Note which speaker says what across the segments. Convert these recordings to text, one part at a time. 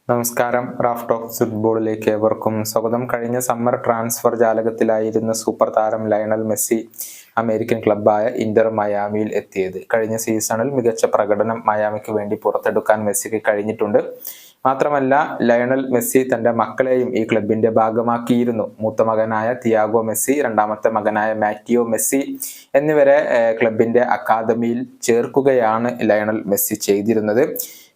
Speaker 1: നമസ്കാരം. Raf talks ഫുട്ബോളിലേക്ക് ഏവർക്കും സ്വാഗതം. കഴിഞ്ഞ സമ്മർ ട്രാൻസ്ഫർ ജാലകത്തിലായിരുന്ന സൂപ്പർ താരം ലയണൽ മെസ്സി അമേരിക്കൻ ക്ലബ്ബായ ഇന്റർ മയാമിയിൽ എത്തിയത്. കഴിഞ്ഞ സീസണിൽ മികച്ച പ്രകടനം മയാമിക്ക് വേണ്ടി പുറത്തെടുക്കാൻ മെസ്സിക്ക് കഴിഞ്ഞിട്ടുണ്ട്. മാത്രമല്ല, ലയണൽ മെസ്സി തന്റെ മക്കളെയും ഈ ക്ലബിന്റെ ഭാഗമാക്കിയിരുന്നു. മൂത്ത മകനായ തിയാഗോ മെസ്സി, രണ്ടാമത്തെ മകനായ മാറ്റിയോ മെസ്സി എന്നിവരെ ക്ലബിന്റെ അക്കാദമിയിൽ ചേർക്കുകയാണ് ലയണൽ മെസ്സി ചെയ്തിരുന്നത്.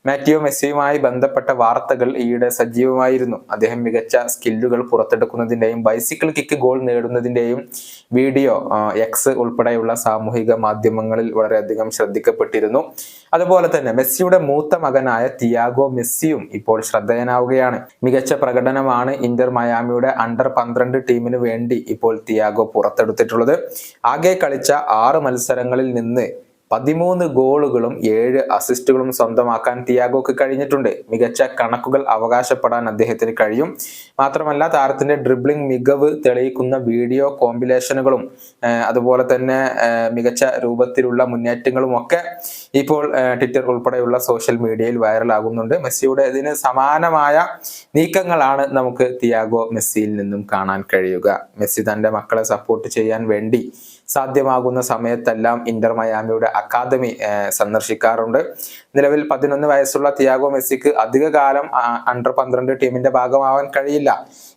Speaker 1: മാറ്റിയോ മെസ്സിയുമായി ബന്ധപ്പെട്ട വാർത്തകൾ ഈയിടെ സജീവമായിരുന്നു. അദ്ദേഹം മികച്ച സ്കില്ലുകൾ പുറത്തെടുക്കുന്നതിന്റെയും ബൈസിക്കിൾ കിക്ക് ഗോൾ നേടുന്നതിന്റെയും വീഡിയോ എക്സ് ഉൾപ്പെടെയുള്ള സാമൂഹിക മാധ്യമങ്ങളിൽ വളരെയധികം ശ്രദ്ധിക്കപ്പെട്ടിരുന്നു. അതുപോലെ തന്നെ മെസ്സിയുടെ മൂത്ത മകനായ തിയാഗോ മെസ്സിയും ഇപ്പോൾ ശ്രദ്ധേയനാവുകയാണ്. മികച്ച പ്രകടനമാണ് ഇന്റർ മയാമിയുടെ അണ്ടർ 12 ടീമിന് വേണ്ടി ഇപ്പോൾ തിയാഗോ പുറത്തെടുത്തിട്ടുള്ളത്. ആകെ കളിച്ച 6 മത്സരങ്ങളിൽ നിന്ന് 13 ഗോളുകളും 7 അസിസ്റ്റുകളും സ്വന്തമാക്കാൻ തിയാഗോക്ക് കഴിഞ്ഞിട്ടുണ്ട്. മികച്ച കണക്കുകൾ അവകാശപ്പെടാൻ അദ്ദേഹത്തിന് കഴിയും. മാത്രമല്ല, താരത്തിന്റെ ഡ്രിബ്ലിംഗ് മികവ് തെളിയിക്കുന്ന വീഡിയോ കോമ്പിനേഷനുകളും അതുപോലെ തന്നെ മികച്ച രൂപത്തിലുള്ള മുന്നേറ്റങ്ങളും ഒക്കെ ഇപ്പോൾ ട്വിറ്റർ ഉൾപ്പെടെയുള്ള സോഷ്യൽ മീഡിയയിൽ വൈറലാകുന്നുണ്ട്. മെസ്സിയുടെ ഇതിന് സമാനമായ നീക്കങ്ങളാണ് നമുക്ക് തിയാഗോ മെസ്സിയിൽ നിന്നും കാണാൻ കഴിയുക. മെസ്സി തന്റെ മക്കളെ സപ്പോർട്ട് ചെയ്യാൻ വേണ്ടി സാധ്യമാകുന്ന സമയത്തെല്ലാം ഇന്റർ മയാമിയുടെ അക്കാദമി സന്ദർശിക്കാറുണ്ട്. നിലവിൽ 11 വയസ്സുള്ള തിയാഗോ മെസ്സിക്ക് അധികകാലം അണ്ടർ 12 ടീമിന്റെ ഭാഗമാവാൻ കഴിയില്ല.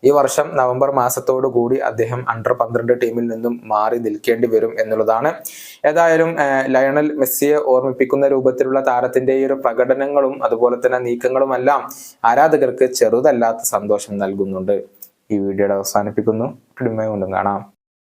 Speaker 1: ഈ വർഷം നവംബർ മാസത്തോടു കൂടി അദ്ദേഹം അണ്ടർ 12 ടീമിൽ നിന്നും മാറി നിൽക്കേണ്ടി വരും എന്നുള്ളതാണ്. ഏതായാലും ലയണൽ മെസ്സിയെ ഓർമ്മിപ്പിക്കുന്ന രൂപത്തിലുള്ള താരത്തിന്റെ ഈ ഒരു പ്രകടനങ്ങളും അതുപോലെ തന്നെ നീക്കങ്ങളുമെല്ലാം ആരാധകർക്ക് ചെറുതല്ലാത്ത സന്തോഷം നൽകുന്നുണ്ട്. ഈ വീഡിയോയുടെ അവസാനിപ്പിക്കുന്നു. കൊണ്ടും കാണാം.